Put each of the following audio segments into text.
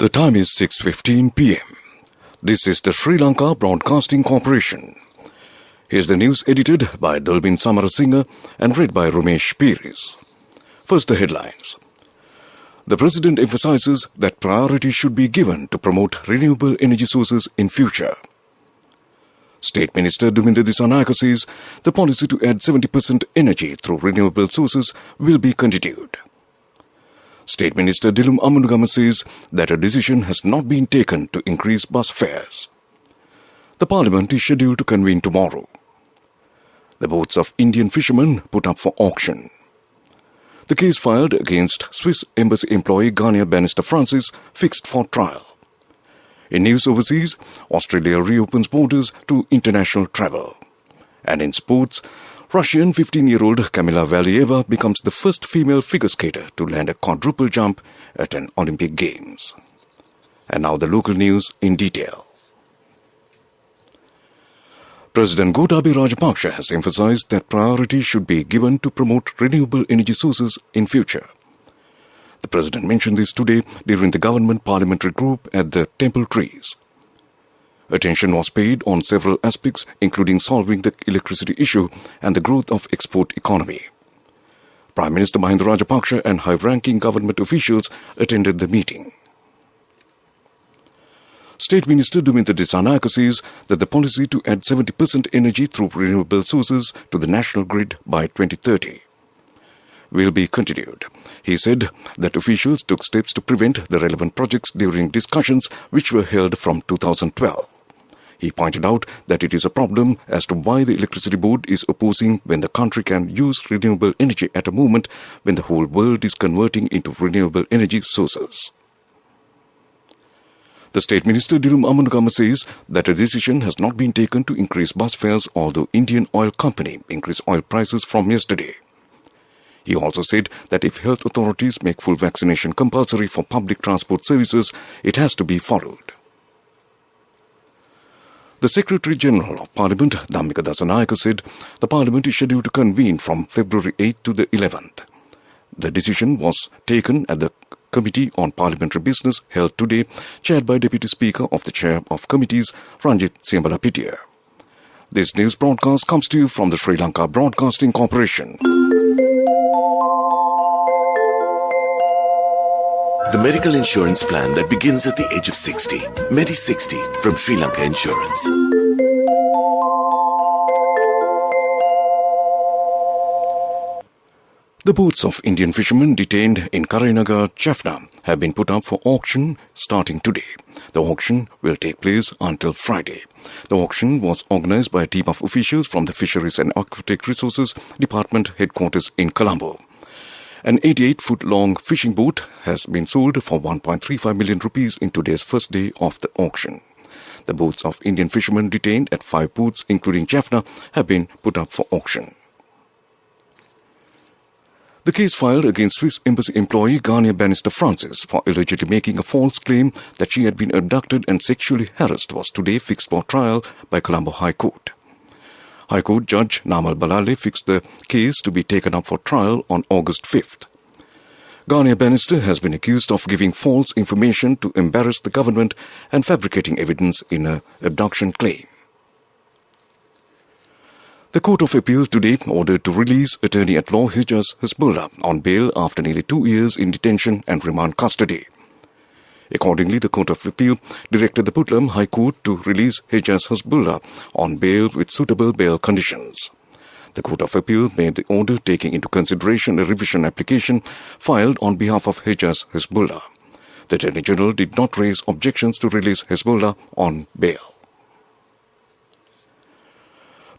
The time is 6:15 p.m. This is the Sri Lanka Broadcasting Corporation. Here's the news edited by Dalbin Samarasinghe and read by Ramesh Piris. First, the headlines. The President emphasizes that priority should be given to promote renewable energy sources in future. State Minister Duminda Disanayake says the policy to add 70% energy through renewable sources will be continued. State Minister Dilum Amunugama says that a decision has not been taken to increase bus fares. The Parliament is scheduled to convene tomorrow. The boats of Indian fishermen put up for auction. The case filed against Swiss Embassy employee Ghanaian Bannister Francis fixed for trial. In news overseas, Australia reopens borders to international travel. And in sports, Russian 15-year-old Kamila Valieva becomes the first female figure skater to land a quadruple jump at an Olympic Games. And now the local news in detail. President Gotabaya Rajapaksa has emphasized that priority should be given to promote renewable energy sources in future. The President mentioned this today during the government parliamentary group at the Temple Trees. Attention was paid on several aspects, including solving the electricity issue and the growth of export economy. Prime Minister Mahinda Rajapaksa and high-ranking government officials attended the meeting. State Minister Duminda Disanayake says that the policy to add 70% energy through renewable sources to the national grid by 2030 will be continued. He said that officials took steps to prevent the relevant projects during discussions which were held from 2012. He pointed out that it is a problem as to why the Electricity Board is opposing when the country can use renewable energy at a moment when the whole world is converting into renewable energy sources. The State Minister Dilum Amunugama says that a decision has not been taken to increase bus fares, although Indian Oil Company increased oil prices from yesterday. He also said that if health authorities make full vaccination compulsory for public transport services, it has to be followed. The Secretary-General of Parliament, Dhammika Dasanayake, said the Parliament is scheduled to convene from February 8th to the 11th. The decision was taken at the Committee on Parliamentary Business held today, chaired by Deputy Speaker of the Chair of Committees, Ranjit Siambalapitiya. This news broadcast comes to you from the Sri Lanka Broadcasting Corporation. The medical insurance plan that begins at the age of 60. Medi60 from Sri Lanka Insurance. The boats of Indian fishermen detained in Karainagar, Jaffna have been put up for auction starting today. The auction will take place until Friday. The auction was organized by a team of officials from the Fisheries and Aquatic Resources Department headquarters in Colombo. An 88-foot-long fishing boat has been sold for 1.35 million rupees in today's first day of the auction. The boats of Indian fishermen detained at 5 ports, including Jaffna, have been put up for auction. The case filed against Swiss Embassy employee Ghanaian Bannister Francis for allegedly making a false claim that she had been abducted and sexually harassed was today fixed for trial by Colombo High Court. High Court Judge Namal Balale fixed the case to be taken up for trial on August 5th. Ghanaian Bannister has been accused of giving false information to embarrass the government and fabricating evidence in an abduction claim. The Court of Appeal today ordered to release attorney-at-law Hijaz Hezbollah on bail after nearly 2 years in detention and remand custody. Accordingly, the Court of Appeal directed the Puntland High Court to release Hijaz Hezbollah on bail with suitable bail conditions. The Court of Appeal made the order taking into consideration a revision application filed on behalf of Hijaz Hezbollah. The Attorney General did not raise objections to release Hezbollah on bail.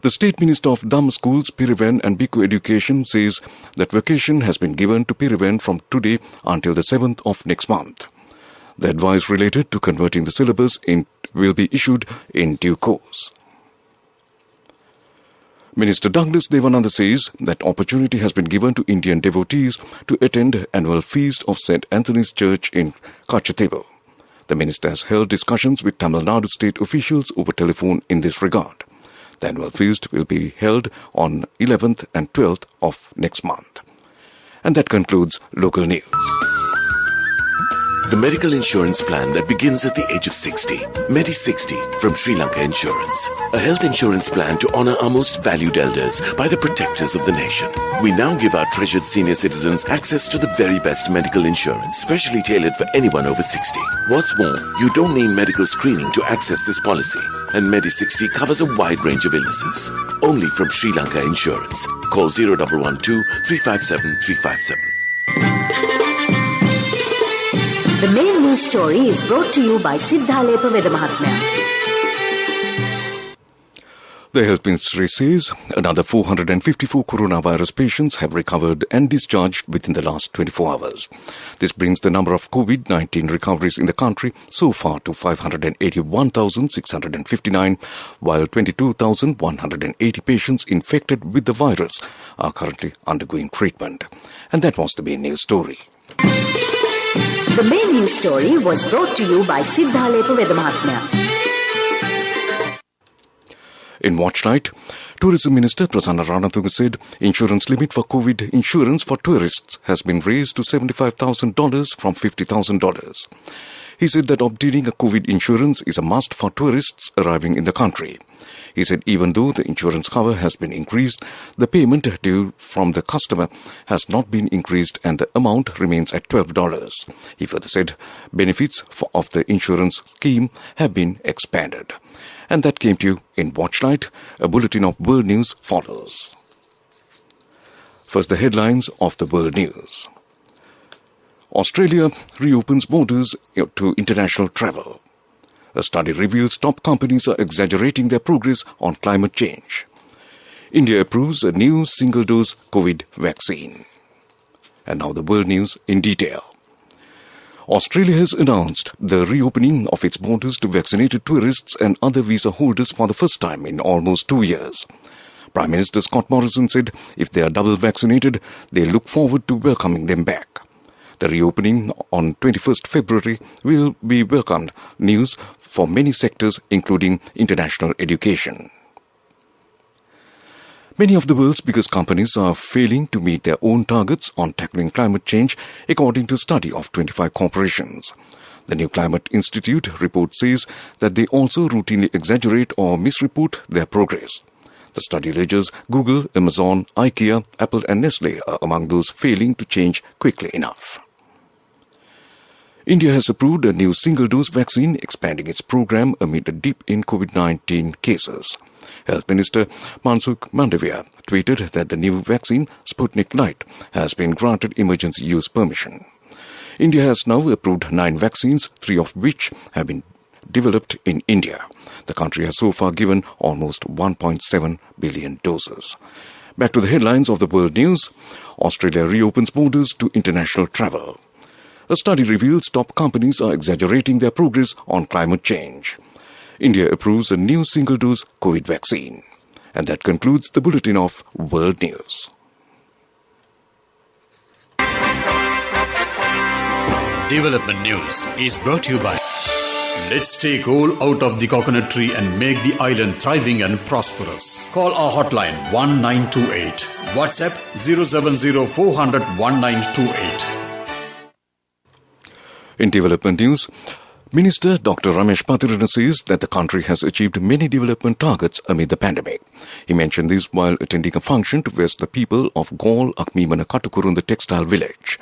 The State Minister of Dhamma Schools, Pirivan and Bhikkhu Education says that vacation has been given to Pirivan from today until the 7th of next month. The advice related to converting the syllabus will be issued in due course. Minister Douglas Devananda says that opportunity has been given to Indian devotees to attend annual feast of St. Anthony's Church in Kachatebo. The minister has held discussions with Tamil Nadu state officials over telephone in this regard. The annual feast will be held on 11th and 12th of next month. And that concludes local news. The medical insurance plan that begins at the age of 60. Medi 60 from Sri Lanka Insurance. A health insurance plan to honor our most valued elders by the protectors of the nation. We now give our treasured senior citizens access to the very best medical insurance, specially tailored for anyone over 60. What's more, you don't need medical screening to access this policy. And Medi 60 covers a wide range of illnesses. Only from Sri Lanka Insurance. Call 0112 357 357. The main news story is brought to you by Siddhalepa Vedamahatmya. The Health Ministry says another 454 coronavirus patients have recovered and discharged within the last 24 hours. This brings the number of COVID-19 recoveries in the country so far to 581,659, while 22,180 patients infected with the virus are currently undergoing treatment. And that was the main news story. The main news story was brought to you by Siddhalepa Vedamahatmya. In Watch Night, Tourism Minister Prasanna Ranathugu said insurance limit for COVID insurance for tourists has been raised to $75,000 from $50,000. He said that obtaining a COVID insurance is a must for tourists arriving in the country. He said even though the insurance cover has been increased, the payment due from the customer has not been increased and the amount remains at $12. He further said benefits of the insurance scheme have been expanded. And that came to you in Watch Night. A bulletin of world news follows. First, the headlines of the world news. Australia reopens borders to international travel. A study reveals top companies are exaggerating their progress on climate change. India approves a new single-dose COVID vaccine. And now the world news in detail. Australia has announced the reopening of its borders to vaccinated tourists and other visa holders for the first time in almost 2 years. Prime Minister Scott Morrison said if they are double vaccinated, they look forward to welcoming them back. The reopening on 21st February will be welcomed news for many sectors, including international education. Many of the world's biggest companies are failing to meet their own targets on tackling climate change, according to a study of 25 corporations. The New Climate Institute report says that they also routinely exaggerate or misreport their progress. The study alleges Google, Amazon, IKEA, Apple and Nestle are among those failing to change quickly enough. India has approved a new single-dose vaccine, expanding its program amid a dip in COVID-19 cases. Health Minister Mansukh Mandavia tweeted that the new vaccine, Sputnik Light, has been granted emergency use permission. India has now approved 9 vaccines, 3 of which have been developed in India. The country has so far given almost 1.7 billion doses. Back to the headlines of the world news. Australia reopens borders to international travel. A study reveals top companies are exaggerating their progress on climate change. India approves a new single-dose COVID vaccine. And that concludes the bulletin of world news. Development News is brought to you by Let's take all out of the coconut tree and make the island thriving and prosperous. Call our hotline 1928. WhatsApp 070 400 1928. In development news, Minister Dr. Ramesh Patirana says that the country has achieved many development targets amid the pandemic. He mentioned this while attending a function to bless the people of Gaul Akmimana Katukurun, the textile village.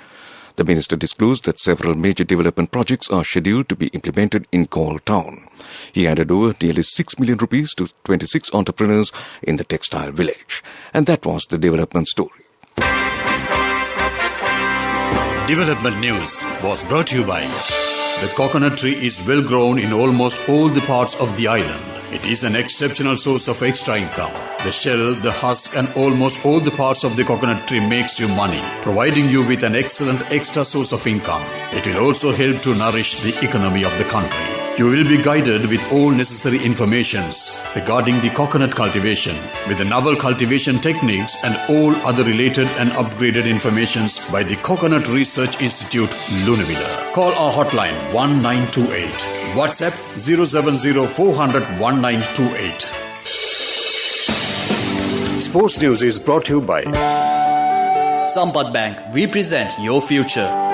The minister disclosed that several major development projects are scheduled to be implemented in Gaul town. He handed over nearly 6 million rupees to 26 entrepreneurs in the textile village. And that was the development story. Development News was brought to you by the coconut tree is well grown in almost all the parts of the island. It is an exceptional source of extra income. The shell, the husk and almost all the parts of the coconut tree makes you money, providing you with an excellent extra source of income. It will also help to nourish the economy of the country. You will be guided with all necessary informations regarding the coconut cultivation, with the novel cultivation techniques and all other related and upgraded informations by the Coconut Research Institute, Lunavilla. Call our hotline 1928. WhatsApp 070 400 1928. Sports News is brought to you by Sampath Bank. We present your future.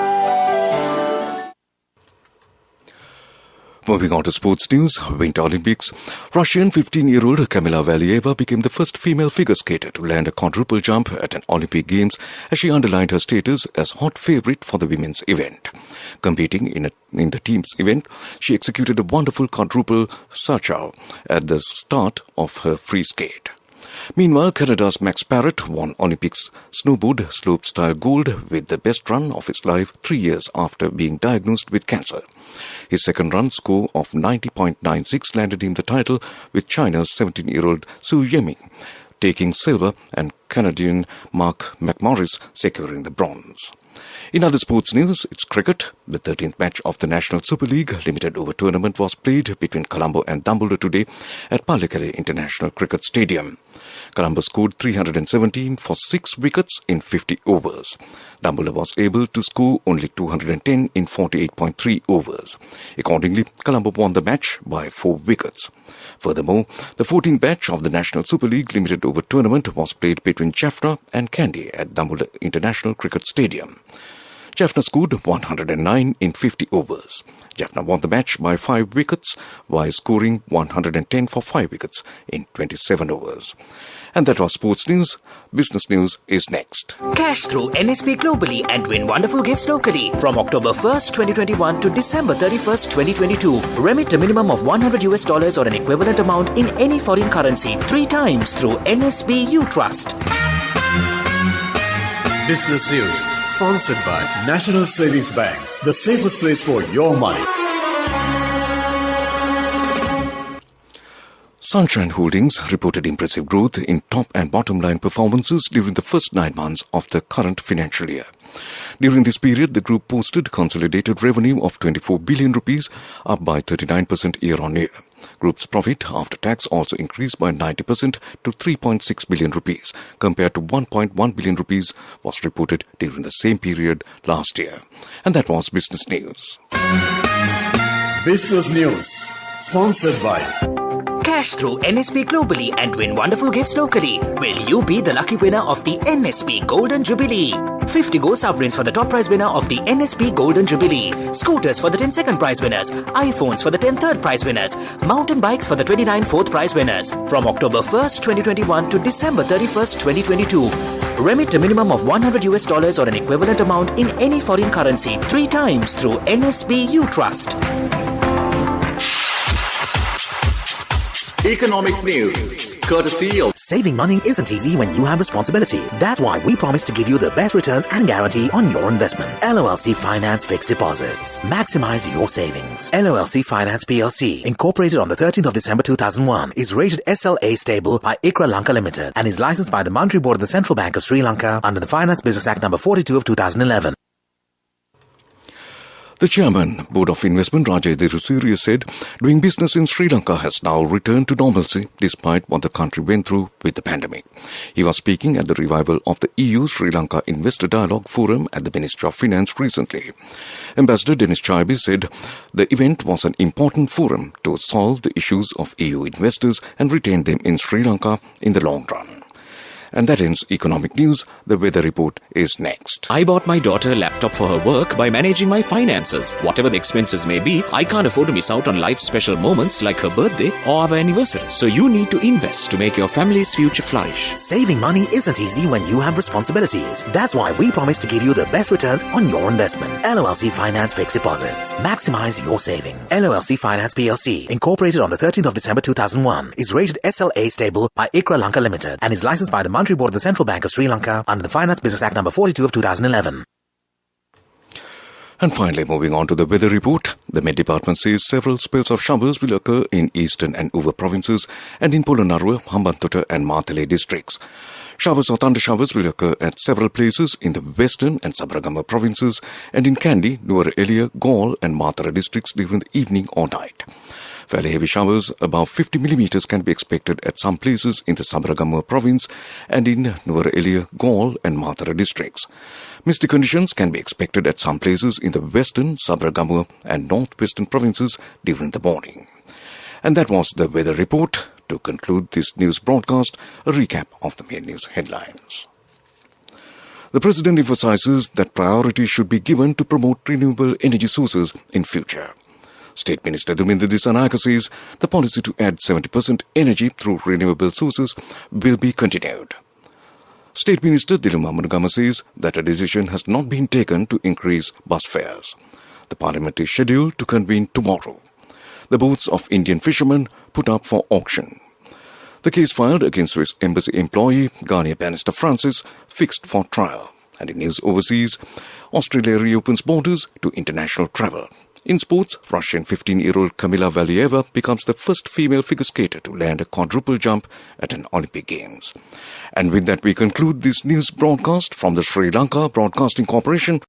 Moving on to sports news, Winter Olympics. Russian 15-year-old Kamila Valieva became the first female figure skater to land a quadruple jump at an Olympic Games as she underlined her status as hot favorite for the women's event. Competing in the team's event, she executed a wonderful quadruple salchow at the start of her free skate. Meanwhile, Canada's Max Parrott won Olympics snowboard slopestyle gold with the best run of his life 3 years after being diagnosed with cancer. His second run score of 90.96 landed him the title, with China's 17-year-old Su Yiming taking silver and Canadian Mark McMorris securing the bronze. In other sports news, it's cricket. The 13th match of the National Super League Limited Over tournament was played between Colombo and Dumbledore today at Pallekele International Cricket Stadium. Colombo scored 317 for 6 wickets in 50 overs. Dumbledore was able to score only 210 in 48.3 overs. Accordingly, Colombo won the match by 4 wickets. Furthermore, the 14th match of the National Super League Limited Over tournament was played between Jaffna and Kandy at Dumbledore International Cricket Stadium. Jaffna scored 109 in 50 overs. Jaffna won the match by 5 wickets while scoring 110 for 5 wickets in 27 overs. And that was sports news. Business news is next. Cash through NSP globally and win wonderful gifts locally. From October 1st, 2021 to December 31st, 2022. Remit a minimum of $100 or an equivalent amount in any foreign currency 3 times through NSB U Trust. Business news sponsored by National Savings Bank, the safest place for your money. Sunshine Holdings reported impressive growth in top and bottom line performances during the first 9 months of the current financial year. During this period, the group posted consolidated revenue of 24 billion rupees, up by 39% year-on-year. Group's profit after tax also increased by 90% to 3.6 billion rupees, compared to 1.1 billion rupees was reported during the same period last year. And that was business news. Business news sponsored by Cash through NSP globally and win wonderful gifts locally. Will you be the lucky winner of the NSP Golden Jubilee? 50 gold sovereigns for the top prize winner of the NSP Golden Jubilee. Scooters for the 10 second prize winners. iPhones for the 10 third prize winners. Mountain bikes for the 29 fourth prize winners. From October 1st, 2021 to December 31st, 2022. Remit a minimum of $100 or an equivalent amount in any foreign currency 3 times through NSB U Trust. Economic news, courtesy of Saving money isn't easy when you have responsibility. That's why we promise to give you the best returns and guarantee on your investment. LOLC Finance Fixed Deposits. Maximize your savings. LOLC Finance PLC, incorporated on the 13th of December 2001, is rated SLA stable by ICRA Lanka Limited and is licensed by the Monetary Board of the Central Bank of Sri Lanka under the Finance Business Act No. 42 of 2011. The Chairman, Board of Investment, Rajesh Dirusiri, said doing business in Sri Lanka has now returned to normalcy despite what the country went through with the pandemic. He was speaking at the revival of the EU-Sri Lanka Investor Dialogue Forum at the Ministry of Finance recently. Ambassador Dennis Chaibi said the event was an important forum to solve the issues of EU investors and retain them in Sri Lanka in the long run. And that ends economic news. The weather report is next. I bought my daughter a laptop for her work by managing my finances. Whatever the expenses may be, I can't afford to miss out on life's special moments like her birthday or our anniversary. So you need to invest to make your family's future flourish. Saving money isn't easy when you have responsibilities. That's why we promise to give you the best returns on your investment. LOLC Finance Fixed Deposits. Maximize your savings. LOLC Finance PLC, incorporated on the 13th of December 2001, is rated SLA stable by ICRA Lanka Limited and is licensed by the Monetary Board of the Central Bank of Sri Lanka under the Finance Business Act No. 42 of 2011. And finally, moving on to the weather report. The Met Department says several spells of showers will occur in eastern and Uva provinces and in Polonnaruwa, Hambantota and Mathale districts. Showers or thunder showers will occur at several places in the western and Sabaragamuwa provinces and in Kandy, Nuwara Galle and Mathura districts during the evening or night. Fairly heavy showers above 50 millimeters can be expected at some places in the Sabaragamuwa province and in Nuwara Galle and Mathura districts. Misty conditions can be expected at some places in the western, Sabaragamuwa and northwestern provinces during the morning. And that was the weather report. To conclude this news broadcast, a recap of the main news headlines. The President emphasizes that priority should be given to promote renewable energy sources in future. State Minister Duminda Dissanayake says the policy to add 70% energy through renewable sources will be continued. State Minister Diluma Munugama says that a decision has not been taken to increase bus fares. The Parliament is scheduled to convene tomorrow. The boats of Indian fishermen put up for auction. The case filed against Swiss Embassy employee Ghanaian Bannister Francis fixed for trial. And in news overseas, Australia reopens borders to international travel. In sports, Russian 15-year-old Kamila Valieva becomes the first female figure skater to land a quadruple jump at an Olympic Games. And with that, we conclude this news broadcast from the Sri Lanka Broadcasting Corporation.